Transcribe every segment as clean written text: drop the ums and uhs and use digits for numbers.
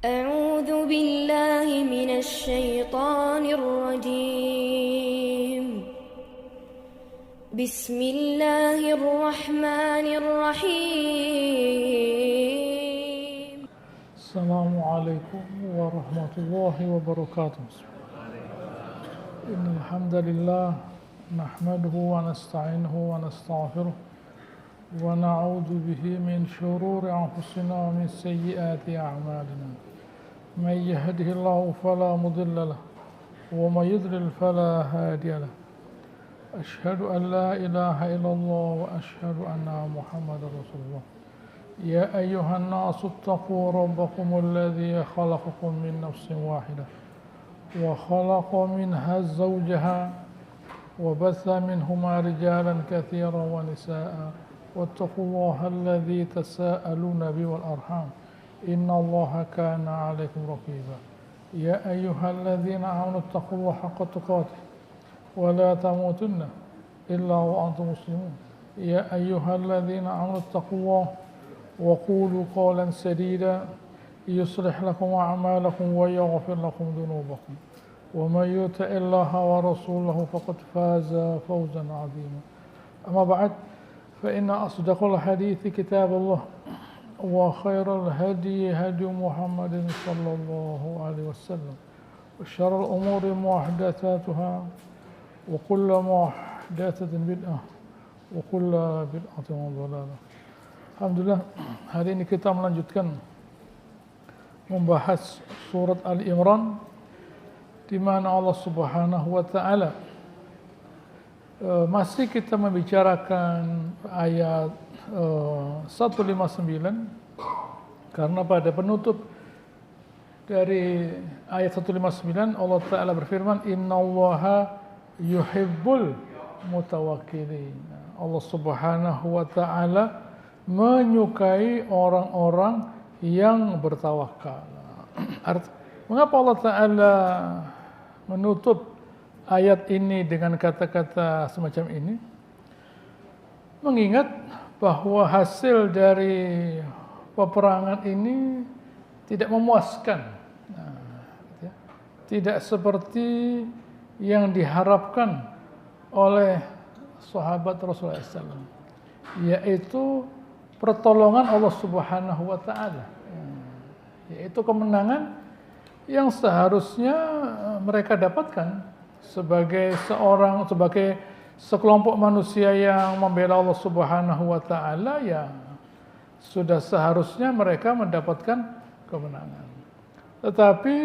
أعوذ بالله من الشيطان الرجيم بسم الله الرحمن الرحيم السلام عليكم ورحمة الله وبركاته. إن الحمد لله نحمده ونستعينه ونستغفره ونعوذ به من شرور أنفسنا ومن سيئات أعمالنا. من يهده الله فلا مضل له ومن يضلل فلا هادي له. أشهد أن لا إله إلا الله وأشهد أن محمدا رسول الله. يا أيها الناس اتقوا ربكم الذي خلقكم من نفس واحدة وخلق منها زوجها وبث منهما رجالا كثيرا ونساء واتقوا الله الذي تساءلون به والأرحام إن الله كان عليكم رقيبا. يا أيها الذين آمنوا اتقوا الله حق تقاته ولا تموتن إلا وأنتم مسلمون. يا أيها الذين آمنوا اتقوا الله وقولوا قولا سديدا يصلح لكم أعمالكم ويغفر لكم ذنوبكم ومن يطع الله ورسوله فقد فاز فوزا عظيما. أما بعد فإن أصدق الحديث كتاب الله وخير الهدي هدي محمد صلى الله عليه وسلم وشر الأمور محدثاتها وكل محدثة بدعة وكل بدعة ضلالة. Alhamdulillah, hari ini kita melanjutkan membahas surat Ali Imran di mana Allah Subhanahu wa taala masih kita membicarakan ayat 159 karena pada penutup dari ayat 159 Allah taala berfirman innallaha yuhibbul mutawakkilin. Allah Subhanahu wa taala menyukai orang-orang yang bertawakal. Mengapa Allah Ta'ala menutup ayat ini dengan kata-kata semacam ini? Mengingat bahwa hasil dari peperangan ini tidak memuaskan. Tidak seperti yang diharapkan oleh sahabat Rasulullah SAW. Yaitu pertolongan Allah Subhanahu wa taala, yaitu kemenangan yang seharusnya mereka dapatkan sebagai sekelompok manusia yang membela Allah Subhanahu wa taala, ya sudah seharusnya mereka mendapatkan kemenangan. Tetapi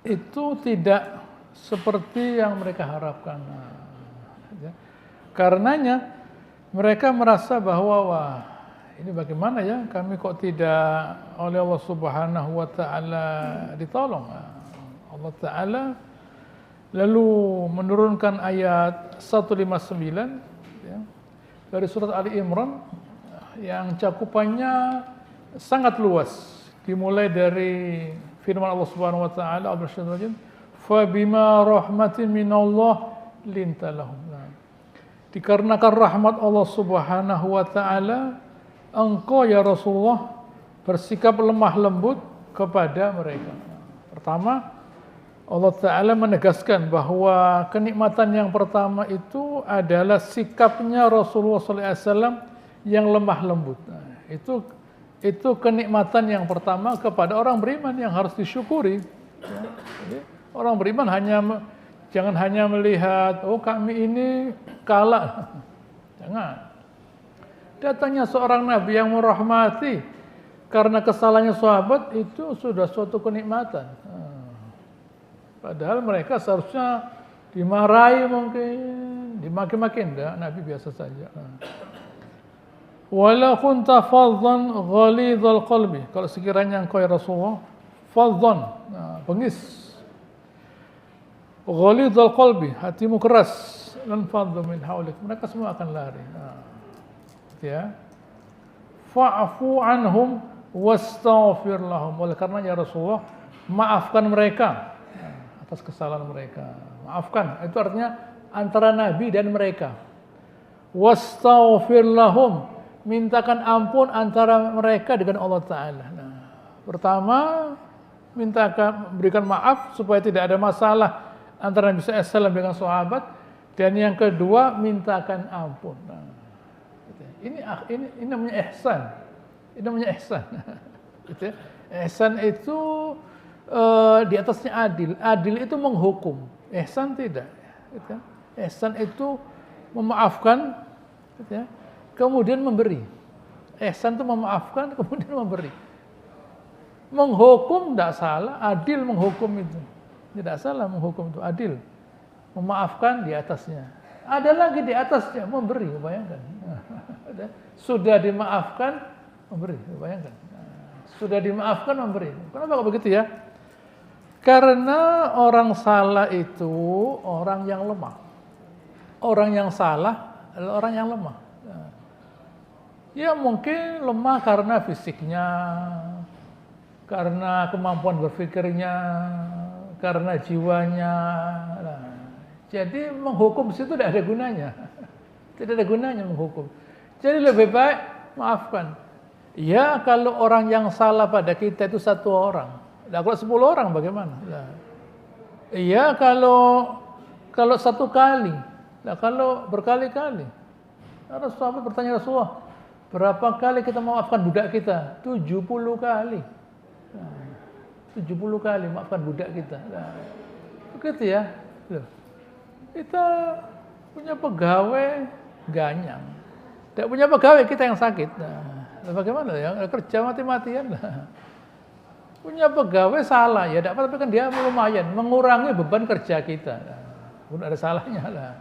itu tidak seperti yang mereka harapkan. Karenanya mereka merasa bahwa wah, ini bagaimana ya, kami kok tidak oleh Allah Subhanahu wa taala ditolong. Allah taala lalu menurunkan ayat 159 ya, dari surat Ali Imran yang cakupannya sangat luas, dimulai dari firman Allah Subhanahu wa taala fa bima rahmatin minallah lintalahum. Dikarenakan rahmat Allah Subhanahu wa taala, engkau ya Rasulullah bersikap lemah lembut kepada mereka. Pertama, Allah Ta'ala menegaskan bahwa kenikmatan yang pertama itu adalah sikapnya Rasulullah SAW yang lemah lembut. Nah, itu kenikmatan yang pertama kepada orang beriman yang harus disyukuri. Jadi, orang beriman jangan hanya melihat, oh kami ini kalah. Jangan. Datangnya seorang Nabi yang merahmati karena kesalahannya sahabat itu sudah suatu kenikmatan. Padahal mereka seharusnya dimarahi mungkin, dimaki-maki, enggak, Nabi biasa saja. Wala kunta faddan ghalidhal qalbi. Kalau sekiranya engkau ya Rasulullah faddan, bengis, ghalidhal qalbi, hatimu keras, lan faddu min haulik, mereka semua akan lari. Ya. Fa'fu anhum wastaghfir lahum. Oleh karena ya Rasulullah, maafkan mereka atas kesalahan mereka. Maafkan, itu artinya antara Nabi dan mereka. Wastaghfir lahum, mintakan ampun antara mereka dengan Allah Ta'ala. Nah, Pertama, berikan maaf supaya tidak ada masalah antara Nabi SAW dengan sahabat, dan yang kedua mintakan ampun. Nah, ini namanya ihsan. Ini namanya ihsan. Gitu ya. Ihsan itu di atasnya adil. Adil itu menghukum. Ihsan tidak. Gitu ya. Ihsan itu memaafkan, gitu ya, kemudian memberi. Ihsan itu memaafkan kemudian memberi. Menghukum tidak salah, adil menghukum itu. Tidak salah menghukum itu, adil. Memaafkan di atasnya. Ada lagi di atasnya, memberi, bayangkan. Sudah dimaafkan, memberi, bayangkan. Sudah dimaafkan, memberi. Kenapa kok begitu ya? Karena orang salah itu orang yang lemah. Orang yang salah adalah orang yang lemah. Ya mungkin lemah karena fisiknya, karena kemampuan berpikirnya, karena jiwanya. Nah, jadi menghukum situ tidak ada gunanya. Tidak ada gunanya menghukum. Jadi lebih baik maafkan. Ya kalau orang yang salah pada kita itu 1 orang. Nah, kalau 10 orang bagaimana? Nah, iya kalau 1 kali. Nah, kalau berkali-kali. Ada sahabat bertanya Rasulullah, berapa kali kita maafkan budak kita? 70 kali. Nah, 70 kali maafkan budak kita. Nah, begitu ya. Loh, kita punya pegawai ganyang. Tidak punya pegawai kita yang sakit. Nah, bagaimana ya? Kerja mati-matian. Nah, punya pegawai salah ya, tidak apa, tapi kan dia lumayan mengurangi beban kerja kita. Nah, ada salahnya lah.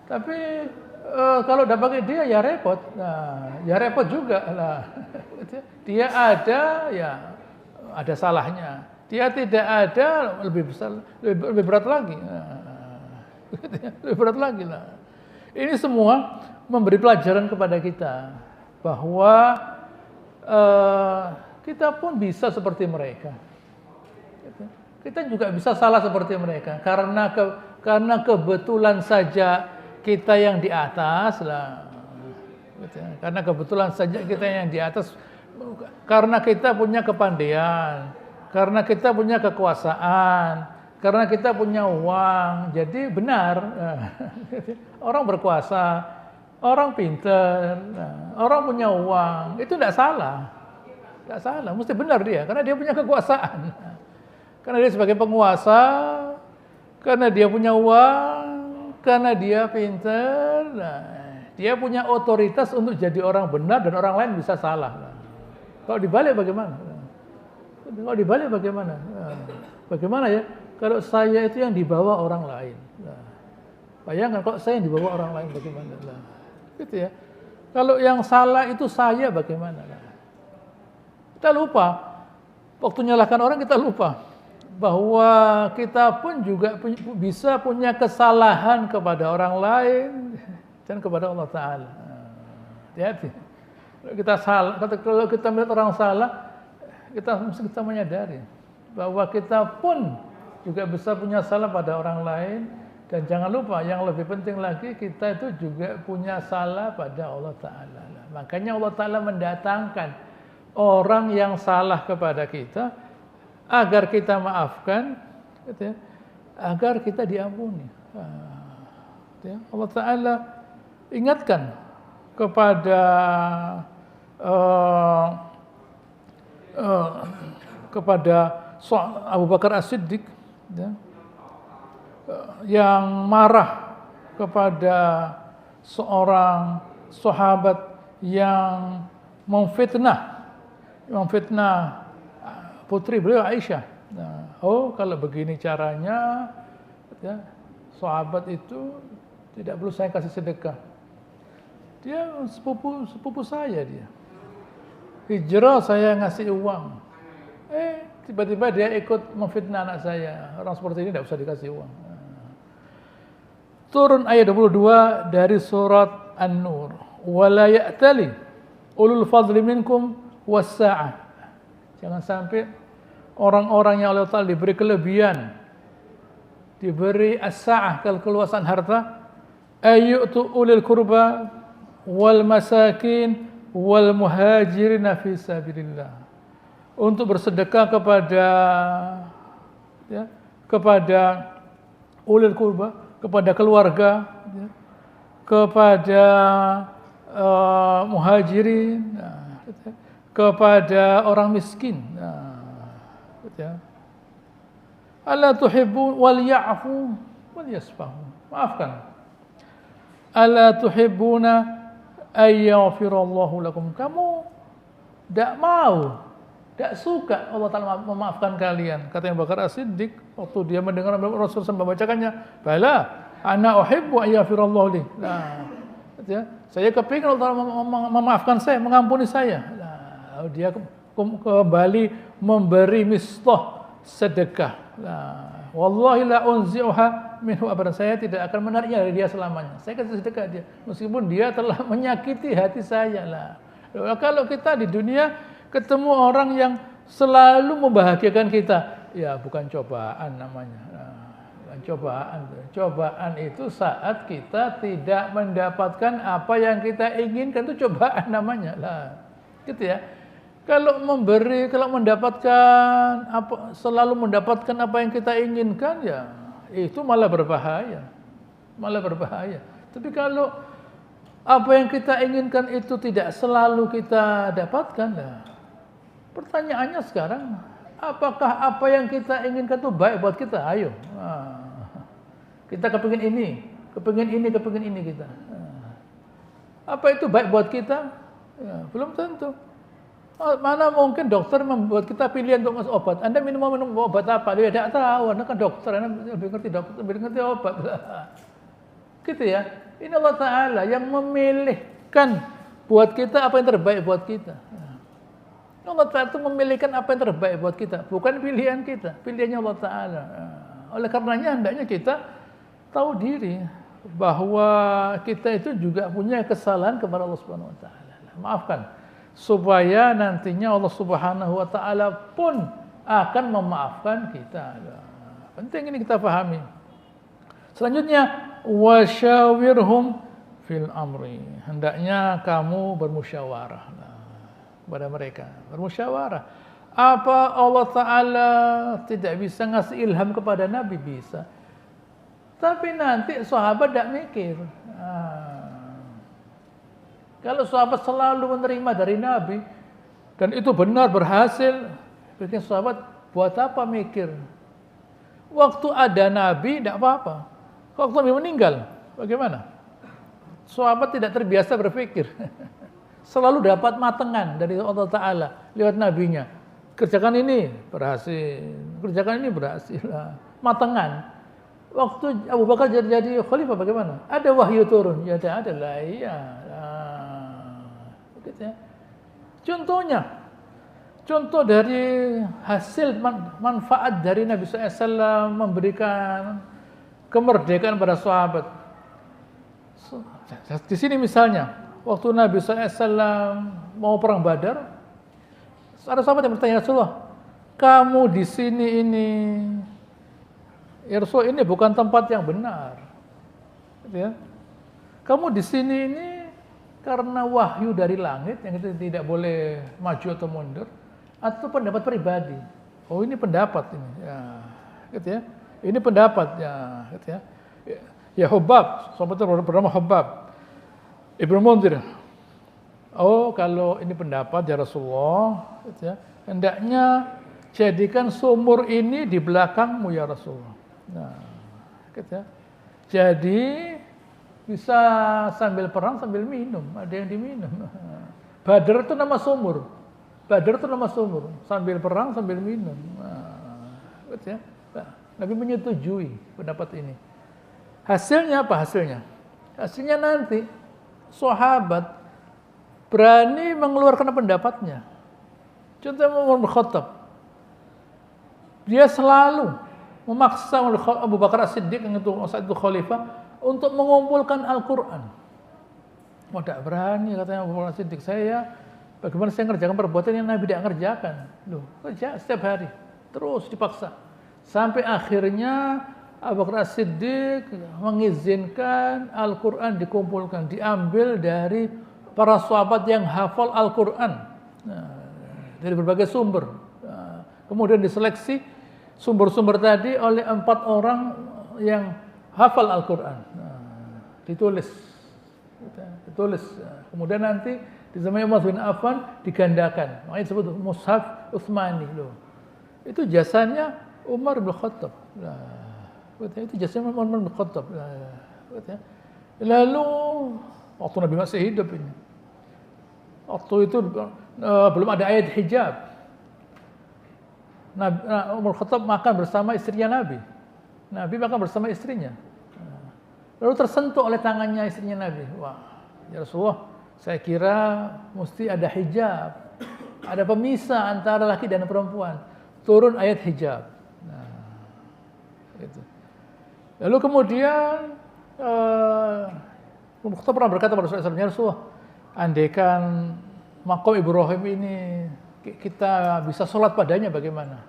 Tapi kalau udah pakai dia ya repot. Nah, ya repot juga lah. Dia ada ya ada salahnya. Dia tidak ada lebih besar, lebih berat lagi. Lebih berat lagi lah. Ini semua memberi pelajaran kepada kita bahwa kita pun bisa seperti mereka. Kita juga bisa salah seperti mereka karena kebetulan saja kita yang di atas lah. Karena kebetulan saja kita yang di atas, karena kita punya kepandaian, karena kita punya kekuasaan, karena kita punya uang, jadi benar. Orang berkuasa, orang pintar, orang punya uang, itu tidak salah. Tidak salah, mesti benar dia, karena dia punya kekuasaan. Karena dia sebagai penguasa, karena dia punya uang, karena dia pintar, dia punya otoritas untuk jadi orang benar dan orang lain bisa salah. Kalau dibalik bagaimana? Kalau dibalik bagaimana? Bagaimana ya? Kalau saya itu yang dibawa orang lain. Bayangkan kalau saya yang dibawa orang lain bagaimana? Gitu ya. Kalau yang salah itu saya bagaimana? Kita lupa. Waktu nyalahkan orang kita lupa bahwa kita pun juga bisa punya kesalahan kepada orang lain dan kepada Allah Ta'ala. Hati-hati. Kalau kita melihat orang salah, kita menyadari bahwa kita pun juga bisa punya salah pada orang lain. Dan jangan lupa, yang lebih penting lagi, kita itu juga punya salah pada Allah Ta'ala. Makanya Allah Ta'ala mendatangkan orang yang salah kepada kita agar kita maafkan, gitu ya, agar kita diampuni. Ya, Allah Ta'ala ingatkan kepada Abu Bakar As-Siddiq, ya, yang marah kepada seorang sahabat yang memfitnah putri beliau Aisyah. Nah, kalau begini caranya, ya, sahabat itu tidak perlu saya kasih sedekah. Dia sepupu saya dia. Hijrah saya ngasih uang. Tiba-tiba dia ikut memfitnah anak saya. Orang seperti ini tidak usah dikasih uang. Turun ayat 22 dari surat An-Nur. Wala ya'tali ulul fadli minkum was-sa'ah. Jangan sampai orang-orang yang Allah Ta'ala diberi kelebihan, diberi as-sa'ah, keluasan harta, ayyu'tu ulil kurba wal masakin wal muhajirin fi sabilillah untuk bersedekah kepada ulil qurba, kepada keluarga, kepada muhajirin, kepada orang miskin. Ala tuhibbun wal ya'fu wal yasfahu. Maafkan. Ala tuhibbuna ayyaghfirallahu lakum. Kamu tidak mau, tidak suka Allah Ta'ala memaafkan kalian. Kata Abu Bakar As-Siddiq waktu dia mendengar Rasulullah SAW membacakannya, bala ana uhibbu ayyaghfirallahu li. Nah, saya kepingin Allah Ta'ala memaafkan saya, mengampuni saya. Nah, dia kembali memberi mistah sedekah. Nah, wallahi la unzi'uha minhu abadan. Saya tidak akan menariknya dari dia selamanya. Saya kasih sedekah dia, meskipun dia telah menyakiti hati saya lah. Kalau kita di dunia ketemu orang yang selalu membahagiakan kita, ya bukan cobaan namanya. Nah, cobaan itu saat kita tidak mendapatkan apa yang kita inginkan, itu cobaan namanya lah. Gitu ya. Kalau mendapatkan selalu mendapatkan apa yang kita inginkan, ya itu malah berbahaya. Tapi kalau apa yang kita inginkan itu tidak selalu kita dapatkan, nah, pertanyaannya sekarang, apakah apa yang kita inginkan itu baik buat kita? Ayo, kita kepingin ini kita. Apa itu baik buat kita? Ya, belum tentu. Mana mungkin dokter membuat kita pilihan untuk masuk obat. Anda minum obat apa? Dia tidak tahu. Anda kan dokter, Anda lebih ngerti obat. Gitu ya. Ini Allah Ta'ala yang memilihkan buat kita apa yang terbaik buat kita. Allah Ta'ala itu memilihkan apa yang terbaik buat kita, bukan pilihan kita, pilihannya Allah Ta'ala. Oleh karenanya hendaknya kita tahu diri bahwa kita itu juga punya kesalahan kepada Allah Subhanahu Wa Ta'ala. Maafkan, supaya nantinya Allah Subhanahu Wa Ta'ala pun akan memaafkan kita. Penting ini kita pahami. Selanjutnya, wasyawirhum fil amri. Hendaknya kamu bermusyawarah kepada mereka. Bermusyawarah. Apa Allah Ta'ala tidak bisa ngasih ilham kepada Nabi? Bisa. Tapi nanti sahabat tidak mikir. Kalau sahabat selalu menerima dari Nabi dan itu benar berhasil, bikin sahabat buat apa mikir? Waktu ada Nabi tidak apa-apa. Waktu Nabi meninggal, bagaimana? Sahabat tidak terbiasa berpikir. Selalu dapat matengan dari Allah Ta'ala lewat Nabinya. Kerjakan ini, berhasil. Kerjakan ini, berhasil. Matengan. Waktu Abu Bakar jadi khalifah bagaimana? Ada wahyu turun. Ya ada lah, iya. Gitu ya. Contoh dari hasil manfaat dari Nabi SAW memberikan kemerdekaan pada sahabat. Di sini misalnya, waktu Nabi SAW mau perang Badar, ada sahabat yang bertanya, Rasulullah, kamu di sini ini, ya Rasul, ini bukan tempat yang benar. Ya. Kamu di sini ini karena wahyu dari langit yang itu tidak boleh maju atau mundur, atau pendapat pribadi. Oh ini pendapat ini, ya, gitu ya. Ini pendapat, ya, gitu ya. Ya Hubab, sahabat bernama Hubab Ibnu Munzir. Oh kalau ini pendapat ya Rasulullah, gitu ya, hendaknya jadikan sumur ini di belakangmu ya Rasulullah. Nah, gitu ya. Jadi bisa sambil perang sambil minum, ada yang diminum. Badar itu nama sumur. Sambil perang sambil minum. Nah, gitu ya. Nah, Nabi menyetujui pendapat ini. Hasilnya apa hasilnya? Hasilnya nanti sahabat berani mengeluarkan pendapatnya. Contohnya Umar bin Khattab. Dia selalu memaksa Abu Bakar As-Siddiq yang saat itu khalifah untuk mengumpulkan Al-Quran. Oh, tidak berani katanya Abu Bakar As-Siddiq. Bagaimana saya ngerjakan perbuatan yang Nabi tidak ngerjakan? Loh, kerja setiap hari. Terus dipaksa. Sampai akhirnya Abu Bakar As-Siddiq mengizinkan Al-Quran dikumpulkan, diambil dari para sahabat yang hafal Al-Quran. Nah, dari berbagai sumber. Kemudian diseleksi sumber-sumber tadi oleh 4 orang yang hafal Al-Quran. Ditulis. Kemudian nanti di zaman Umar bin Affan digandakan. Makanya disebut Mushaf Utsmani loh. Itu jasanya Umar bin Khattab. Itu jasanya Umar bin Khattab. Lalu waktu Nabi masih hidup ini. Waktu itu belum ada ayat hijab. Umar Khattab makan bersama istrinya Nabi. Nabi makan bersama istrinya. Lalu tersentuh oleh tangannya istrinya Nabi. Wah, ya Rasulullah, saya kira mesti ada hijab. Ada pemisah antara laki dan perempuan. Turun ayat hijab. Gitu. Lalu kemudian Umar Khattab pernah berkata pada Rasulullah, andaikan maqam Ibrahim ini kita bisa sholat padanya bagaimana?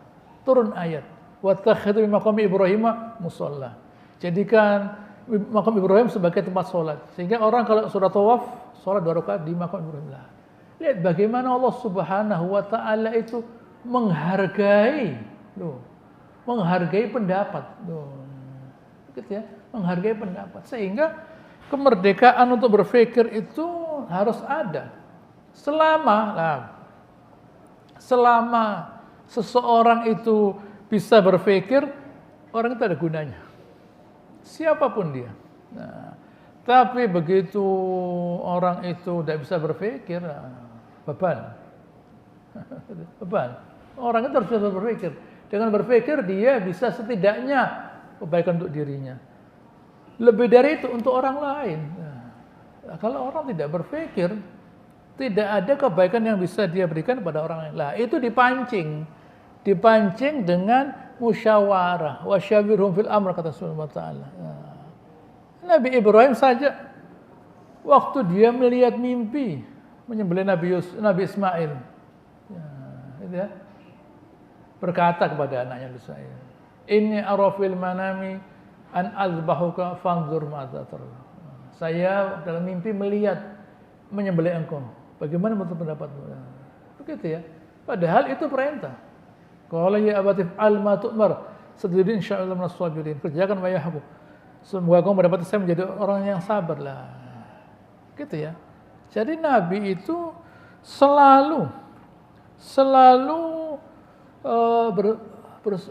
Turun ayat. Wattakhidhu min maqami Ibrahim musalla. Jadikan maqam Ibrahim sebagai tempat sholat. Sehingga orang kalau sudah tawaf, sholat 2 rakaat di maqam Ibrahim. Lihat bagaimana Allah Subhanahu wa taala itu menghargai pendapat. Gitu ya, menghargai pendapat. Sehingga kemerdekaan untuk berpikir itu harus ada. Selama seseorang itu bisa berpikir, orang itu ada gunanya. Siapapun dia. Tapi begitu orang itu tidak bisa berpikir, beban. Orang itu harus bisa berpikir. Dengan berpikir dia bisa setidaknya kebaikan untuk dirinya. Lebih dari itu untuk orang lain. Kalau orang tidak berpikir, tidak ada kebaikan yang bisa dia berikan kepada orang lain. Lah, itu dipancing dengan musyawarah. Wasyawirhum fil amr, kata Subhanahu wa taala. Nabi Ibrahim saja waktu dia melihat mimpi menyembelih Nabi Ismail, berkata kepada anaknya Ismail, "Inni ara fil manami an azbahuka fanzur madza tara." Saya dalam mimpi melihat menyembelih engkau. Bagaimana menurut pendapatmu? Begitu ya. Padahal itu perintah. Qala ya abati fa'al ma tu'mar. Satajiduni insyaallah minas sabirin. Kerjakan wa yahbu. Semoga kamu mendapat saya menjadi orang yang sabar lah. Gitu ya. Jadi Nabi itu selalu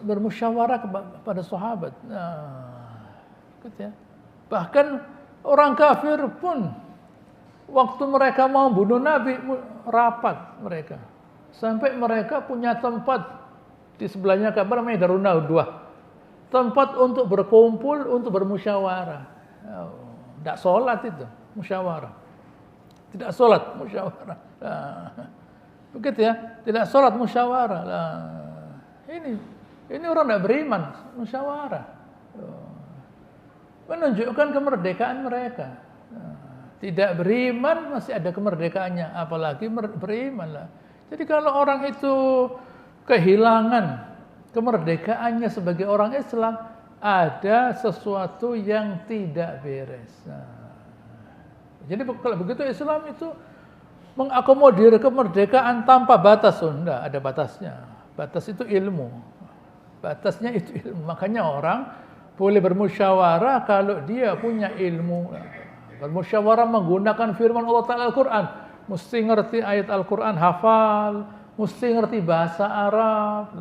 bermusyawarah kepada sahabat. Gitu ya. Bahkan orang kafir pun waktu mereka mau bunuh Nabi, rapat mereka. Sampai mereka punya tempat di sebelahnya Ka'bah namanya Darun Nadwah. Tempat untuk berkumpul, untuk bermusyawarah. Tidak sholat itu, musyawarah. Tidak sholat, musyawarah. Begitu ya, tidak sholat, musyawarah. Ini orang tidak beriman, musyawarah. Menunjukkan kemerdekaan mereka. Tidak beriman masih ada kemerdekaannya, apalagi beriman lah. Jadi kalau orang itu kehilangan kemerdekaannya sebagai orang Islam, ada sesuatu yang tidak beres. Jadi kalau begitu Islam itu mengakomodir kemerdekaan tanpa batas, enggak ada batasnya. Batas itu ilmu. Batasnya itu ilmu. Makanya orang boleh bermusyawarah kalau dia punya ilmu. Bermusyawarah menggunakan firman Allah Ta'ala Al-Quran. Mesti ngerti ayat Al-Quran, hafal. Mesti ngerti bahasa Arab.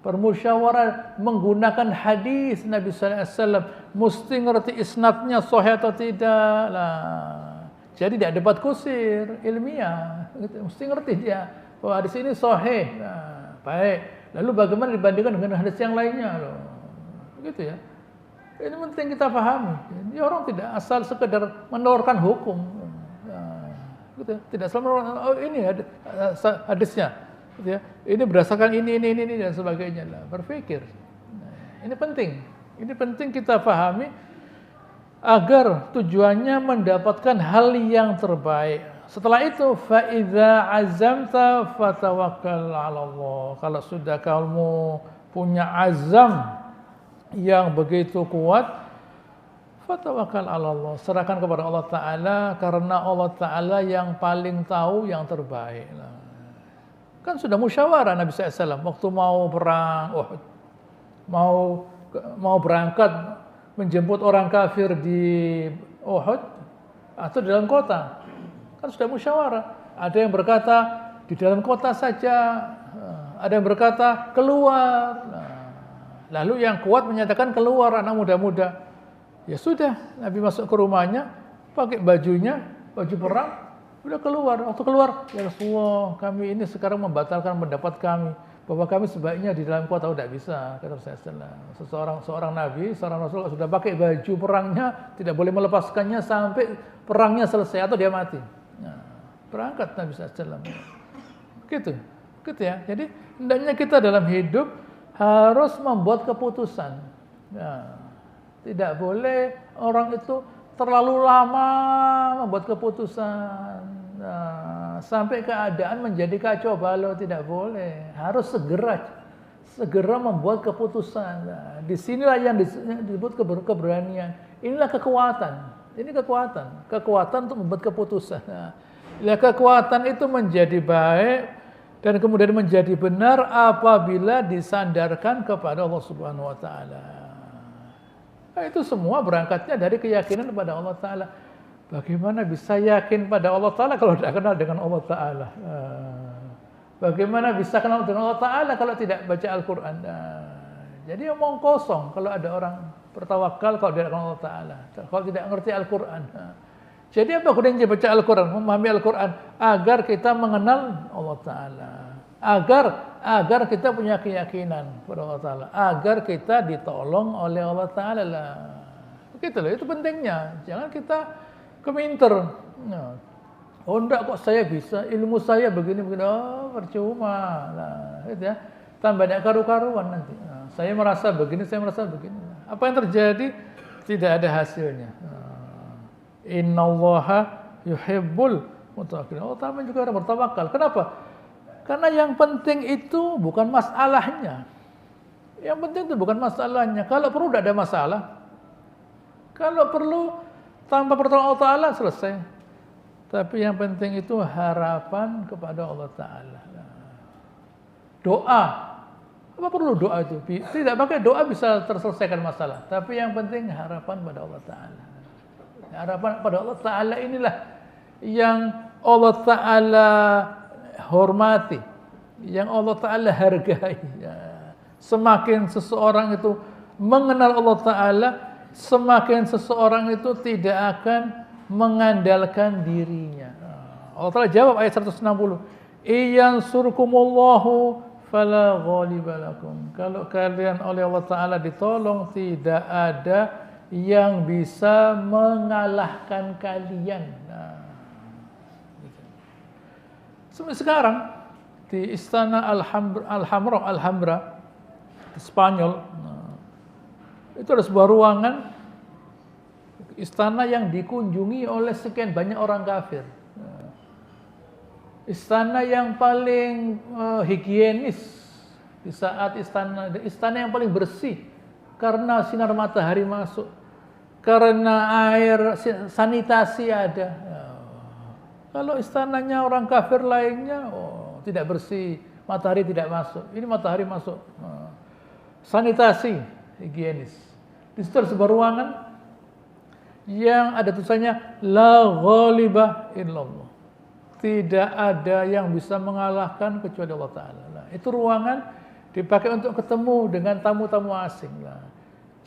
Bermusyawarah menggunakan hadis Nabi SAW. Mesti ngerti isnadnya sahih atau tidak. Jadi tidak debat kusir, ilmiah. Mesti ngerti dia. Oh, hadis ini sahih. Baik. Lalu bagaimana dibandingkan dengan hadis yang lainnya? Begitu ya. Ini penting kita pahami. Jadi orang tidak asal sekedar menelurkan hukum. Gitu ya. Tidak selalu ini hadisnya. Gitu ya. Ini berdasarkan ini dan sebagainya. Berpikir. Ini penting. Ini penting kita pahami agar tujuannya mendapatkan hal yang terbaik. Setelah itu, fa idza azamta fatawakkal 'ala Allah. Kalau sudah kamu punya azam yang begitu kuat, fatawakkal 'ala Allah, serahkan kepada Allah Ta'ala, karena Allah Ta'ala yang paling tahu yang terbaik. Kan sudah musyawarah Nabi SAW waktu mau perang Uhud. Mau berangkat menjemput orang kafir di Uhud atau di dalam kota. Kan sudah musyawarah. Ada yang berkata di dalam kota saja, ada yang berkata keluar. Lalu yang kuat menyatakan keluar, anak muda-muda. Ya sudah, Nabi masuk ke rumahnya, pakai bajunya, baju perang, udah keluar. Waktu keluar, ya Rasulullah, kami ini sekarang membatalkan pendapat kami bahwa kami sebaiknya di dalam kota. Tidak bisa, kata Rasulullah. Seorang Nabi, seorang Rasul sudah pakai baju perangnya, tidak boleh melepaskannya sampai perangnya selesai atau dia mati. Nah, berangkat Nabi SAW. Gitu ya. Jadi hendaknya kita dalam hidup harus membuat keputusan. Nah, tidak boleh orang itu terlalu lama membuat keputusan. Nah, sampai keadaan menjadi kacau balau, tidak boleh. Harus segera membuat keputusan. Nah, disinilah yang disebut keberanian. Inilah kekuatan. Ini kekuatan untuk membuat keputusan. Nah, kekuatan itu menjadi baik dan kemudian menjadi benar apabila disandarkan kepada Allah Subhanahu wa taala. Nah, itu semua berangkatnya dari keyakinan kepada Allah taala. Bagaimana bisa yakin pada Allah taala kalau tidak kenal dengan Allah taala? Bagaimana bisa kenal dengan Allah taala kalau tidak baca Al-Qur'an? Jadi omong kosong kalau ada orang bertawakal kalau tidak kenal Allah taala, kalau tidak mengerti Al-Qur'an. Jadi apa gunanya baca Al-Quran, memahami Al-Quran? Agar kita mengenal Allah Ta'ala. Agar kita punya keyakinan kepada Allah Ta'ala. Agar kita ditolong oleh Allah Ta'ala. Begitu loh, itu pentingnya. Jangan kita keminter. Oh enggak kok saya bisa, ilmu saya begini-begini. Oh percuma. Nah, gitu ya. Tambah banyak karu-karuan nanti. Nah, saya merasa begini. Apa yang terjadi? Tidak ada hasilnya. Innallaha yuhibbul mutawakkilin. Allah Ta'ala juga orang bertawakal. Kenapa? Karena yang penting itu bukan masalahnya. Yang penting itu bukan masalahnya. Kalau perlu tidak ada masalah. Kalau perlu tanpa pertolongan Allah Ta'ala selesai. Tapi yang penting itu harapan kepada Allah Ta'ala. Doa. Apa perlu doa itu? Tidak pakai doa bisa terselesaikan masalah. Tapi yang penting harapan pada Allah Ta'ala. Harapan pada Allah Ta'ala inilah yang Allah Ta'ala hormati, yang Allah Ta'ala hargai. Semakin seseorang itu mengenal Allah Ta'ala, semakin seseorang itu tidak akan mengandalkan dirinya. Allah Ta'ala jawab ayat 160, Iyansurkumullahu fala ghaliba lakum. Kalau kalian oleh Allah Ta'ala ditolong, tidak ada yang bisa mengalahkan kalian. Nah, gitu. Sekarang di Istana Alhambra di Spanyol, itu ada sebuah ruangan istana yang dikunjungi oleh sekian banyak orang kafir. Istana yang paling higienis di saat istana yang paling bersih karena sinar matahari masuk. Karena air sanitasi ada. Kalau istananya orang kafir lainnya, tidak bersih, matahari tidak masuk. Ini matahari masuk. Sanitasi, higienis. Di situ ada sebuah ruangan yang ada tulisannya La ghaliba illallah. Tidak ada yang bisa mengalahkan kecuali Allah Ta'ala. Nah, itu ruangan dipakai untuk ketemu dengan tamu-tamu asing.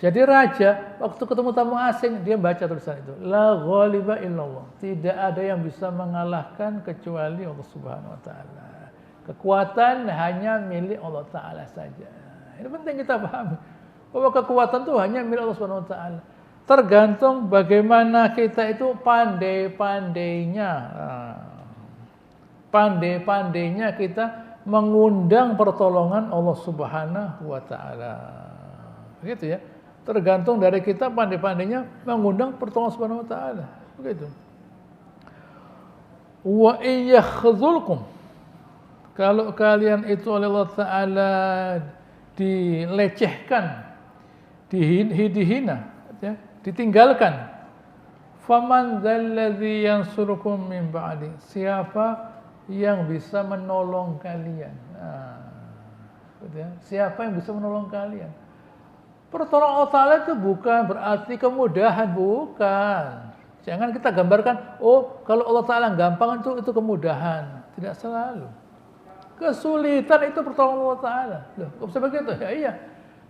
Jadi raja waktu ketemu tamu asing dia baca tulisan itu, La ghaliba illallah. Tidak ada yang bisa mengalahkan kecuali Allah Subhanahu wa taala. Kekuatan hanya milik Allah Ta'ala saja. Ini penting kita pahami bahwa kekuatan itu hanya milik Allah Subhanahu wa taala. Tergantung bagaimana kita itu pandai-pandainya kita mengundang pertolongan Allah Subhanahu wa taala. Begitu ya. Tergantung dari kita pandai-pandainya mengundang pertolongan Subhanahu wa taala. Begitu. Wa iyakhzulkum. Kalau kalian itu oleh Allah Ta'ala dilecehkan, dihina, ya, ditinggalkan. Faman dzalladzi yansurukum min ba'di. Siapa yang bisa menolong kalian. Gitu ya. Siapa yang bisa menolong kalian? Pertolongan Allah Ta'ala itu bukan berarti kemudahan, bukan. Jangan kita gambarkan, oh kalau Allah Ta'ala gampang itu kemudahan. Tidak selalu. Kesulitan itu pertolongan Allah Ta'ala. Loh, kok bisa begitu? Ya iya.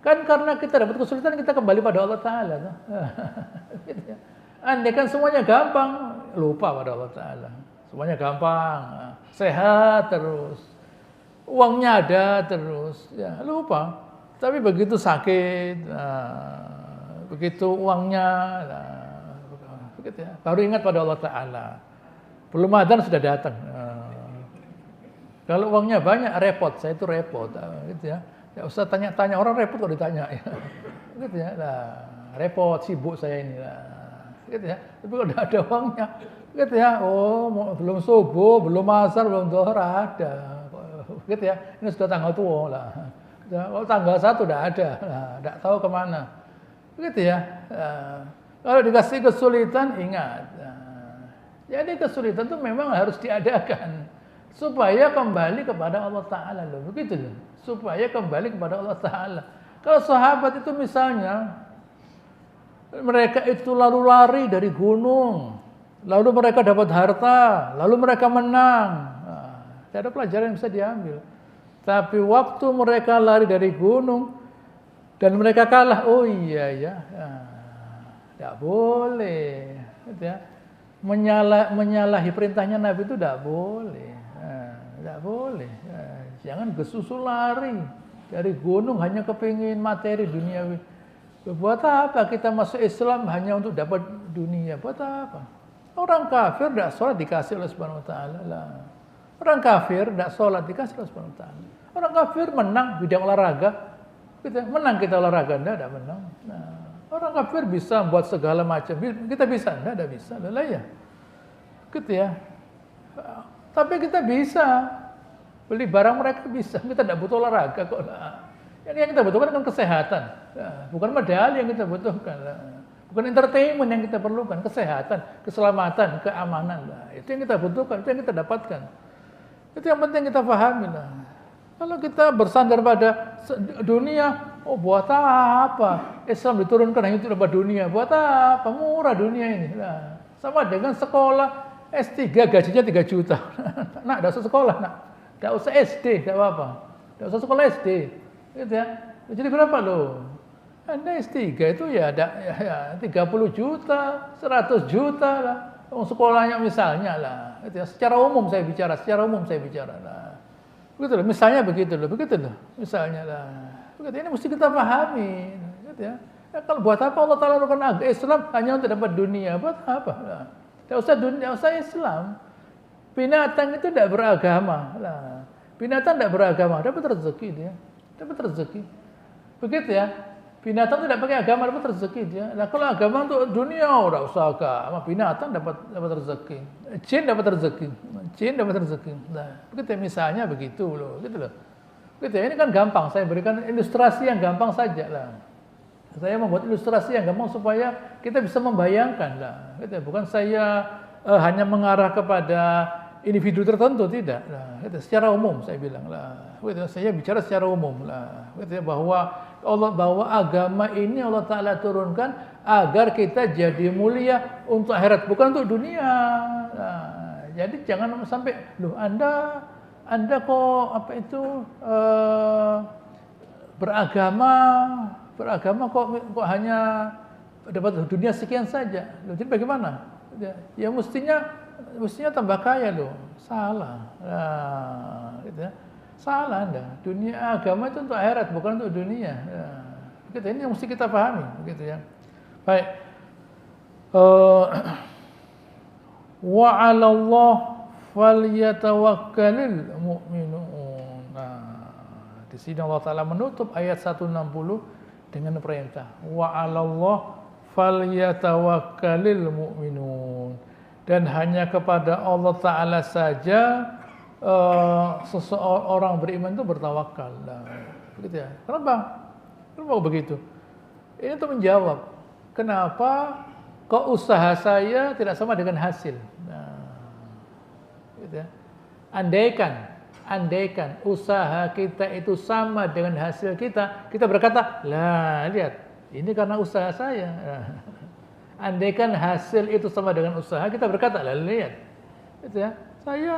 Kan karena kita dapat kesulitan, kita kembali pada Allah Ta'ala. Gitu ya. Andai kan semuanya gampang, lupa pada Allah Ta'ala. Semuanya gampang, sehat terus. Uangnya ada terus, ya lupa. Tapi begitu sakit, begitu uangnya, begitu ya, baru ingat pada Allah Ta'ala. Belum adzan sudah datang. Kalau uangnya banyak, repot. Saya itu repot, gitu ya. Ya usah tanya-tanya orang, repot kalau ditanya. Ya. Gitu ya, nah, repot, sibuk saya ini. Nah, gitu ya. Tapi kalau ada uangnya, gitu ya. Oh, belum subuh, belum asar, belum zuhur ada. Gitu ya. Ini sudah tanggal tua lah. Kalau tanggal 1 udah ada, tidak tahu kemana. Begitu ya. Kalau dikasih kesulitan, ingat. Jadi kesulitan itu memang harus diadakan. Supaya kembali kepada Allah Ta'ala. Begitu loh. Supaya kembali kepada Allah Ta'ala. Kalau sahabat itu misalnya, mereka itu lalu lari dari gunung. Lalu mereka dapat harta. Lalu mereka menang. Tidak ada pelajaran yang bisa diambil. Tapi waktu mereka lari dari gunung dan mereka kalah, oh iya ya, tidak boleh, gitu ya. Menyalahi perintahnya Nabi itu tidak boleh, tidak boleh. Jangan gesusul lari dari gunung hanya kepingin materi duniawi. Buat apa kita masuk Islam hanya untuk dapat dunia? Buat apa? Orang kafir tidak sholat dikasih oleh Subhanahu Wa Taala lah. Orang kafir tidak sholat dikasih Allah Subhanahu Wa Taala. Orang kafir menang bidang olahraga, kita menang kita olahraga, tidak menang. Nah, orang kafir bisa buat segala macam, kita bisa, tidak bisa, lah ya, gitu ya. Tapi kita bisa beli barang mereka bisa, kita tidak butuh olahraga kok. Yang kita butuhkan kan kesehatan, bukan medali yang kita butuhkan, bukan entertainment yang kita perlukan, kesehatan, keselamatan, keamanan, itu yang kita butuhkan, itu yang kita dapatkan. Itu yang penting kita pahami lah. Kalau kita bersandar pada dunia, oh buat apa? Islam diturunkan hanya untuk dapat dunia. Buat apa? Murah dunia ini. Nah, sama dengan sekolah S3 gajinya 3 juta. Nak, tidak usah sekolah, nak. Tidak usah SD, tidak apa-apa. Tidak usah sekolah SD. Gitu ya. Jadi berapa loh? Anda S3 itu ya ada ya 30 juta, 100 juta lah. Sekolahnya misalnya lah. Gitu ya. Secara umum saya bicara lah. Begitu loh, misalnya begitu loh, misalnya lah. Begitu, ini mesti kita pahami, gitu ya. Kalau buat apa Allah Ta'ala turunkan Islam hanya untuk dapat dunia, buat apa? Nah, tidak usah dunia, tidak usah Islam. Binatang itu tidak beragama, lah. Binatang tidak beragama, dapat rezeki dia, dapat rezeki. Begitu ya. Binatang tidak pakai agama, dapat rezeki dia. Nah, kalau agama untuk dunia, tidak usah agama. Binatang dapat rezeki. Jin dapat rezeki. Nah, begitu misalnya begitu loh, gitu loh. Gitu ya, ini kan gampang. Saya berikan ilustrasi yang gampang saja lah. Saya membuat ilustrasi yang gampang supaya kita bisa membayangkan lah. Gitu ya. Bukan saya hanya mengarah kepada individu tertentu, tidak. Nah, gitu. Secara umum saya bilang lah. Gitu. Saya bicara secara umum lah. Gitu ya, bahwa agama ini Allah Ta'ala turunkan agar kita jadi mulia untuk akhirat, bukan untuk dunia. Nah, jadi jangan sampai, loh Anda kok beragama kok hanya dapat dunia sekian saja. Loh, jadi bagaimana? Ya mestinya tambah kaya loh. Salah. Nah, gitu ya. Salah Anda. Dunia agama itu untuk akhirat, bukan untuk dunia. Ya. Begitu, ini yang mesti kita pahami, begitu ya. Baik. Wa 'alallah falyatawakkalul mu'minun. Nah, di sini Allah Ta'ala menutup ayat 160 dengan perintah. Wa 'alallah falyatawakkalul mu'minun. Dan hanya kepada Allah Ta'ala saja seseorang beriman itu bertawakal. Nah, begitu ya. Kenapa begitu? Ini untuk menjawab kenapa kok usaha saya tidak sama dengan hasil. Nah, gitu ya. andaikan usaha kita itu sama dengan hasil kita berkata, lah lihat, ini karena usaha saya. Andaikan hasil itu sama dengan usaha, kita berkata, lah lihat, gitu ya, saya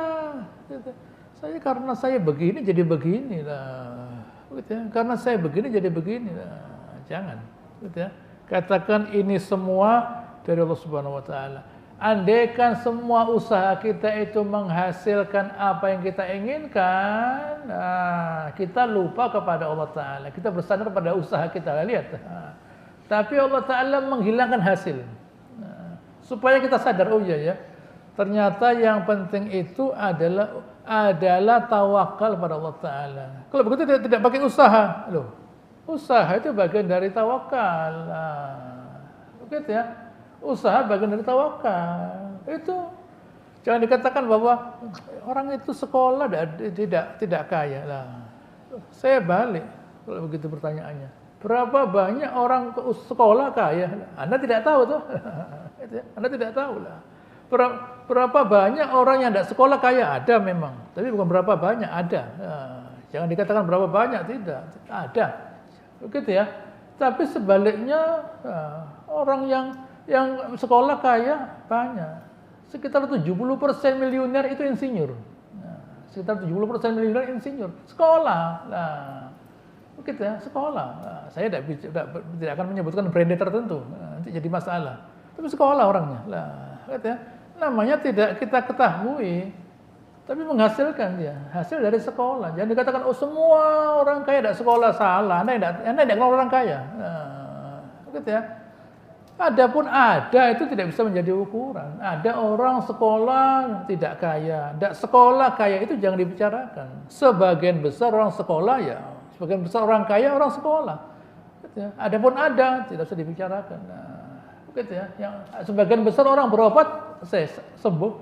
karena saya begini jadi begini lah, gitu ya, karena saya begini jadi begini lah. Jangan, gitu ya. Katakan ini semua dari Allah Subhanahu wa taala. Andaikan semua usaha kita itu menghasilkan apa yang kita inginkan, kita lupa kepada Allah Ta'ala. Kita bersandar pada usaha kita. Lihat. Tapi Allah Ta'ala menghilangkan hasil. Supaya kita sadar, oh iya ya, ternyata yang penting itu adalah tawakal pada Allah Ta'ala. Kalau begitu tidak pakai usaha. Loh, usaha itu bagian dari tawakal. Begitu ya. Usaha bagian dari tawakal. Itu jangan dikatakan bahwa orang itu sekolah tidak kaya lah. Saya balik kalau begitu pertanyaannya. Berapa banyak orang sekolah kaya? Anda tidak tahu tuh. Anda tidak tahu lah. Berapa banyak orang yang tidak sekolah kaya? Ada memang, tapi bukan berapa banyak, ada. Jangan dikatakan berapa banyak, tidak. Ada. Begitu ya. Tapi sebaliknya orang yang sekolah kaya banyak. Sekitar 70% miliuner itu insinyur. Sekitar 70% miliuner insinyur. Sekolah. Nah, begitu ya, sekolah. Nah, saya tidak akan menyebutkan brand tertentu. Nanti jadi masalah. Tapi sekolah orangnya. Nah, gitu ya. Namanya tidak kita ketahui, tapi menghasilkan dia. Hasil dari sekolah. Jangan dikatakan, oh semua orang kaya tidak sekolah, salah. Anda tidak kenal orang kaya. Nah, begitu ya. Adapun ada itu tidak bisa menjadi ukuran. Ada orang sekolah tidak kaya, tidak sekolah kaya itu jangan dibicarakan. Sebagian besar orang sekolah ya, sebagian besar orang kaya orang sekolah. Gitu ya. Adapun ada tidak bisa dibicarakan. Nah, begitu ya. Yang sebagian besar orang berobat sembuh.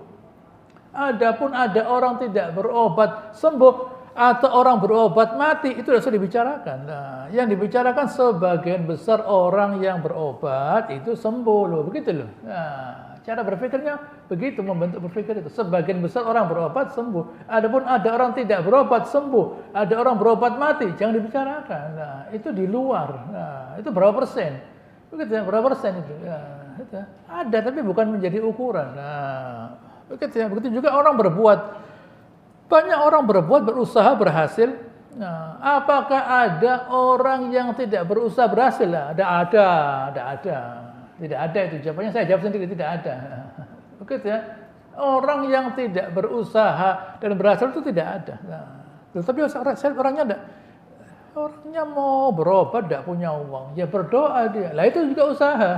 Adapun ada orang tidak berobat sembuh. Atau orang berobat mati, itu sudah dibicarakan. Nah, yang dibicarakan sebagian besar orang yang berobat itu sembuh loh, begitu loh. Nah, cara berpikirnya begitu, membentuk berpikir itu. Sebagian besar orang berobat sembuh. Adapun ada orang tidak berobat sembuh, ada orang berobat mati, jangan dibicarakan. Nah, itu di luar. Nah, itu berapa persen? Begitu ya, berapa persen itu? Nah, itu. Ada tapi bukan menjadi ukuran. Nah, begitu ya. Begitu juga orang berbuat. Banyak orang berbuat, berusaha, berhasil. Nah, apakah ada orang yang tidak berusaha berhasil? Tidak ada. Tidak ada itu jawabannya. Saya jawab sendiri, tidak ada. Begitu ya. Orang yang tidak berusaha dan berhasil itu tidak ada. Nah, tapi orangnya tidak. Orangnya mau berobat tidak punya uang, ya berdoa dia. Lah itu juga usaha.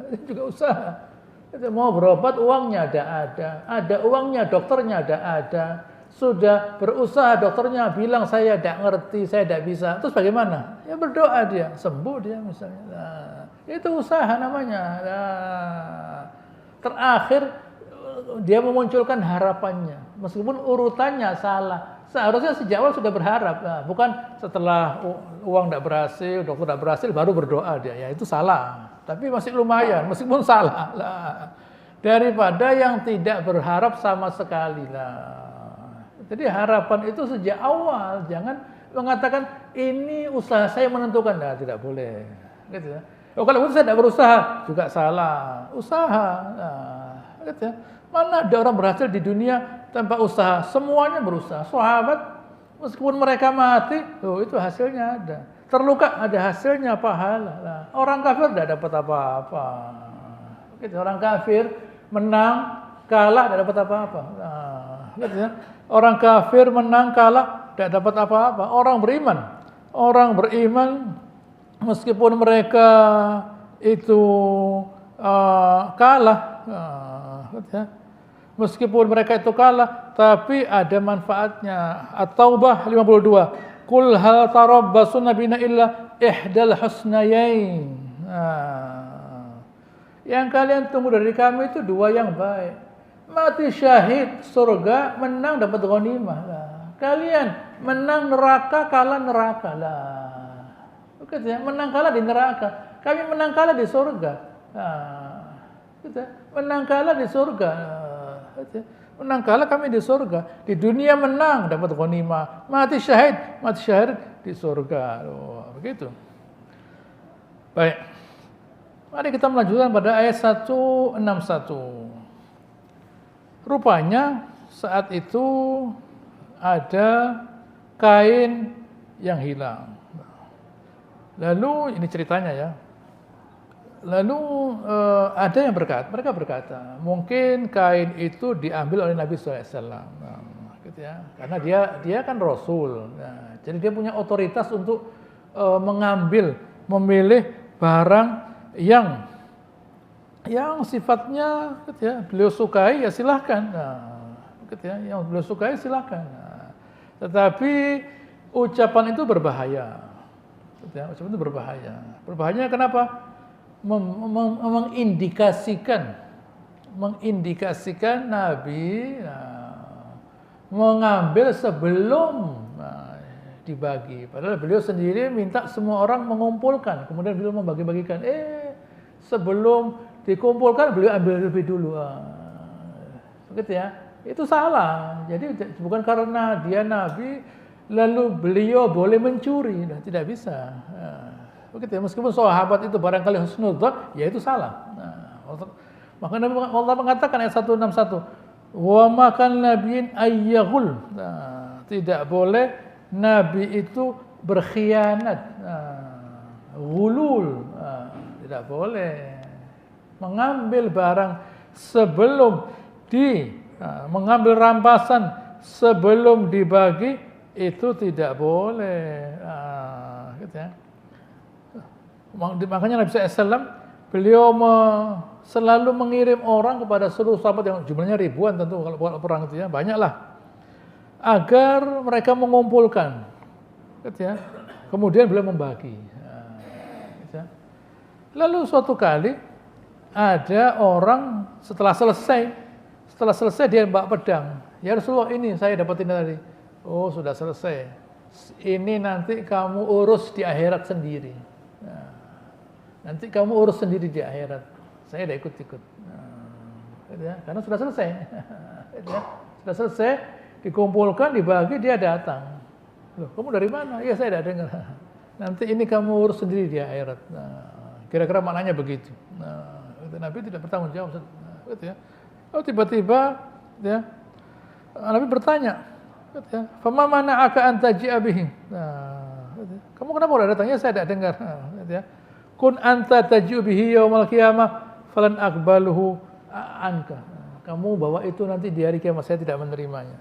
Itu juga usaha. Itu mau berobat uangnya ada uangnya, dokternya ada. Sudah berusaha, dokternya bilang saya tidak ngerti, saya tidak bisa. Terus bagaimana? Ya berdoa dia, sembuh dia misalnya. Nah, itu usaha namanya. Nah, terakhir dia memunculkan harapannya, meskipun urutannya salah. Seharusnya sejak awal sudah berharap, nah, bukan setelah uang tidak berhasil, dokter tidak berhasil, baru berdoa dia. Ya itu salah. Tapi masih lumayan, meskipun salah. Nah, daripada yang tidak berharap sama sekali lah. Jadi harapan itu sejak awal, jangan mengatakan ini usaha saya menentukan. Nah, tidak boleh. Gitu ya. Oh, kalau saya tidak berusaha juga salah. Usaha. Nah, gitu ya. Mana ada orang berhasil di dunia tanpa usaha? Semuanya berusaha. Sahabat meskipun mereka mati, itu hasilnya ada. Terluka ada hasilnya, pahala. Nah, orang kafir tidak dapat apa-apa. Gitu, orang kafir menang, kalah tidak dapat apa-apa. Nah, gitu ya. Orang kafir menang kalah tidak dapat apa-apa. Orang beriman meskipun mereka itu kalah, meskipun mereka itu kalah, tapi ada manfaatnya. At-Taubah 52. Qul hal tarabbasuna bina illa ihdal husnayain. Yang kalian tunggu dari kami itu dua yang baik. Mati syahid surga, menang dapat ghanimah lah. Kalian menang neraka, kalah neraka lah. Begitu ya, menang kalah di neraka. Kami menang kalah di surga. Nah, gitu ya. Menang kalah di surga. Gitu ya. Menang kalah kami di surga. Di dunia menang dapat ghanimah, mati syahid di surga. Oh, begitu. Baik. Mari kita melanjutkan pada ayat 161. Rupanya saat itu ada kain yang hilang. Lalu ini ceritanya ya. Lalu ada yang mereka berkata, mungkin kain itu diambil oleh Nabi SAW, gitu ya. Karena dia kan Rasul, nah, jadi dia punya otoritas untuk memilih barang yang sifatnya, gitu ya, beliau sukai ya silahkan, gitu ya, yang beliau sukai silahkan. Tetapi ucapan itu berbahaya, gitu ya, ucapan itu berbahaya. Berbahayanya kenapa? Mengindikasikan Nabi mengambil sebelum dibagi. Padahal beliau sendiri minta semua orang mengumpulkan, kemudian beliau membagi-bagikan. Sebelum dikumpulkan beliau ambil lebih dulu. Begitu ya. Itu salah. Jadi bukan karena dia Nabi lalu beliau boleh mencuri, tidak bisa. Begitu ya, meskipun sahabat itu barangkali husnudzon, ya itu salah. Maka Allah mengatakan ayat 161, wa makan nabiyin ayyahul. Tidak boleh nabi itu berkhianat, ghulul, tidak boleh mengambil barang sebelum mengambil rampasan sebelum dibagi, itu tidak boleh. Gitu ya. Makanya Nabi SAW beliau selalu mengirim orang kepada seluruh sahabat yang jumlahnya ribuan, tentu kalau perang itu ya banyaklah, agar mereka mengumpulkan, gitu ya. Kemudian beliau membagi. Gitu ya. Lalu suatu kali ada orang setelah selesai dia bawa pedang. Ya Rasulullah, ini saya dapat ini tadi. Oh, sudah selesai. Ini nanti kamu urus di akhirat sendiri. Nanti kamu urus sendiri di akhirat. Saya tidak ikut-ikut. Ya, karena sudah selesai. Ya, sudah selesai, dikumpulkan, dibagi, dia datang. Loh, kamu dari mana? Ya saya tidak dengar. Nanti ini kamu urus sendiri di akhirat. Kira-kira maknanya begitu. Nabi tidak bertanggung jawab. Gitu ya. Oh, tiba-tiba, ya, Nabi bertanya, gitu ya, "Fama mana'aka an taji'a bihi?" Gitu ya. Kamu kenapa udah datang? Ya saya tidak dengar. Gitu ya. Kun anta taji'u bihi yaumal qiyamah falan aqbaluhu anka. Kamu bawa itu nanti di hari kiamat, saya tidak menerimanya.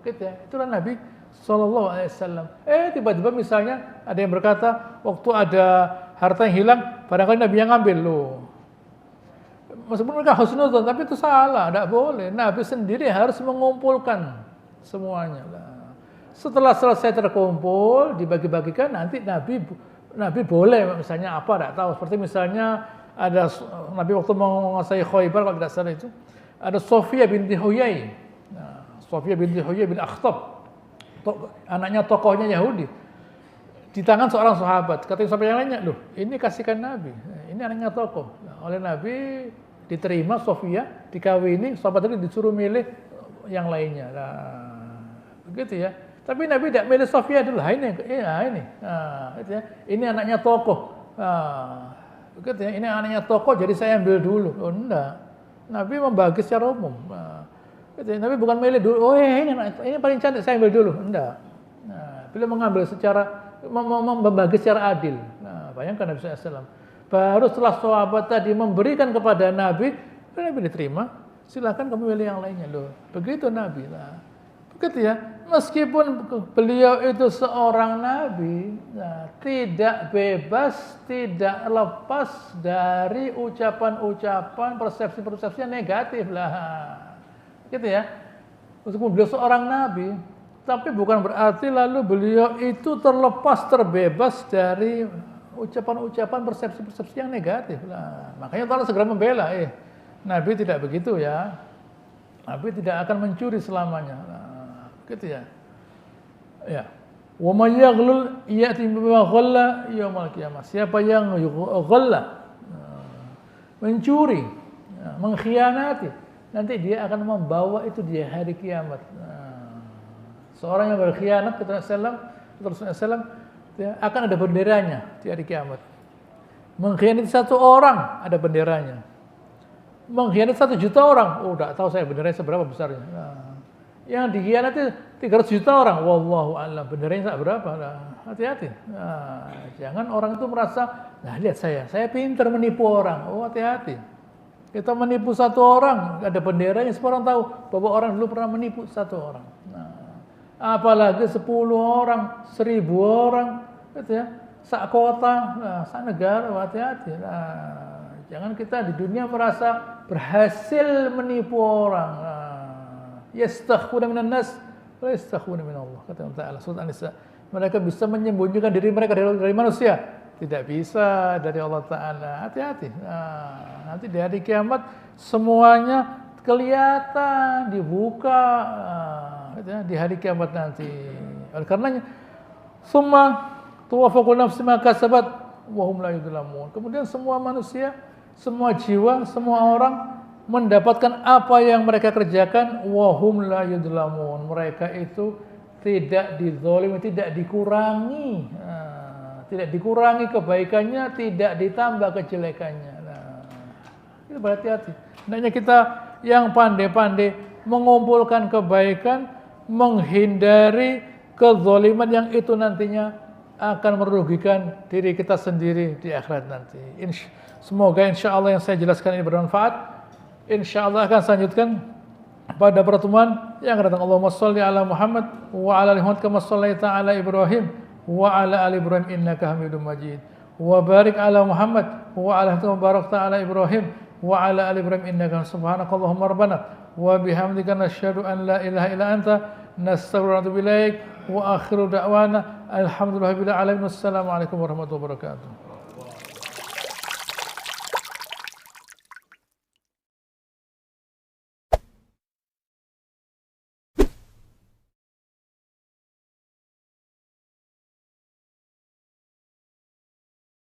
Gitu ya. Itulah Nabi sallallahu alaihi wasallam. Tiba-tiba misalnya ada yang berkata, waktu ada harta yang hilang, barangkali Nabi yang ngambil loh. Meskipun mereka husnudzon, tapi itu salah, tidak boleh. Nabi sendiri harus mengumpulkan semuanya. Setelah selesai terkumpul, dibagi-bagikan, nanti Nabi boleh misalnya apa, tidak tahu. Seperti misalnya ada Nabi waktu menguasai Khaybar, kalau tidak salah itu, ada Sofia binti Huyai. Sofia binti Huyai bin Akhtab, anaknya tokohnya Yahudi, di tangan seorang sahabat. Kata sahabat yang lainnya, loh ini kasihkan Nabi, ini anaknya tokoh. Oleh Nabi diterima Sofia, dikawini, sahabat tadi disuruh milih yang lainnya. Begitu ya. Tapi Nabi tidak milih Sofia dulu. Ini anaknya tokoh. Begitu ya. Ini anaknya tokoh, jadi saya ambil dulu. Oh enggak. Nabi membagi secara umum. Gitu ya. Nabi bukan milih dulu. Oh ini paling cantik, saya ambil dulu. Enggak. Beliau mengambil membagi secara adil. Bayangkan Nabi SAW. Baru setelah sahabat tadi memberikan kepada Nabi diterima. Silakan kamu milih yang lainnya loh. Begitu Nabi lah. Begitu ya. Meskipun beliau itu seorang Nabi, tidak bebas, tidak lepas dari ucapan-ucapan, persepsi-persepsi yang negatif lah. Gitu ya. Meskipun beliau seorang Nabi, tapi bukan berarti lalu beliau itu terlepas, terbebas dari ucapan-ucapan, persepsi-persepsi yang negatif lah. Makanya Allah segera membela, Nabi tidak begitu ya. Nabi tidak akan mencuri selamanya. Gitu ya. Ya. Wa may yaghlul ya'ti bima ghalla yaumil qiyamah. Siapa yang ghalla, mencuri, mengkhianati, nanti dia akan membawa itu di hari kiamat. Nah, seorang yang berkhianat kata Rasulullah, ya, akan ada benderanya di hari kiamat. Mengkhianati 1 orang ada benderanya. Mengkhianati 1 juta orang, oh tidak tahu saya benderanya seberapa besarnya. Nah, yang dikhianati 300 juta orang, wallahu a'lam, benderanya berapa? Nah, hati-hati. Nah, jangan orang itu merasa, nah lihat saya pintar menipu orang. Oh hati-hati. Kita menipu 1 orang, ada benderanya, semua orang tahu bahwa orang dulu pernah menipu 1 orang. Nah, apalagi 10 orang, 1000 orang, gitu ya, sak kota, nah, sak negara, hati-hati. Nah, jangan kita di dunia merasa berhasil menipu orang. Nah, yastakhuna minan nas, wa yastakhuna minallah. Kata Allah Ta'ala surah An-Nisa. Mereka bisa menyembunyikan diri mereka dari manusia, tidak bisa dari Allah Ta'ala. Hati-hati. Nah, nanti di hari kiamat semuanya kelihatan, dibuka, di hari kiamat nanti. Oleh karenanya, summa tuwaffaqu nafsi ma kasabat wa hum la yudlamun. Kemudian semua manusia, semua jiwa, semua orang mendapatkan apa yang mereka kerjakan, wa hum la yudlamun. Mereka itu tidak dizalimi, tidak dikurangi. Tidak dikurangi kebaikannya, tidak ditambah kejelekannya. Nah, itu berhati-hati. Hendaknya kita yang pandai-pandai mengumpulkan kebaikan, menghindari kezaliman yang itu nantinya akan merugikan diri kita sendiri di akhirat nanti. Semoga insya Allah yang saya jelaskan ini bermanfaat. Insya Allah akan saya lanjutkan pada pertemuan yang akan datang. Allahumma sholli ala Muhammad wa ala ali Muhammad kama shallaita ala Ibrahim wa ala ali Ibrahim innaka Hamidum Majid. Wa barik ala Muhammad wa ala ali barakta ala Ibrahim wa ala ali Ibrahim innaka subhanakallahumma rabbana wa bihamdika nasyhadu an la ilaha illa anta nastaghfiruka wa atubu ilaik wa akhiru da'wana alhamdulillahirabbil alamin. Wassalamu alaikum warahmatullahi wabarakatuh.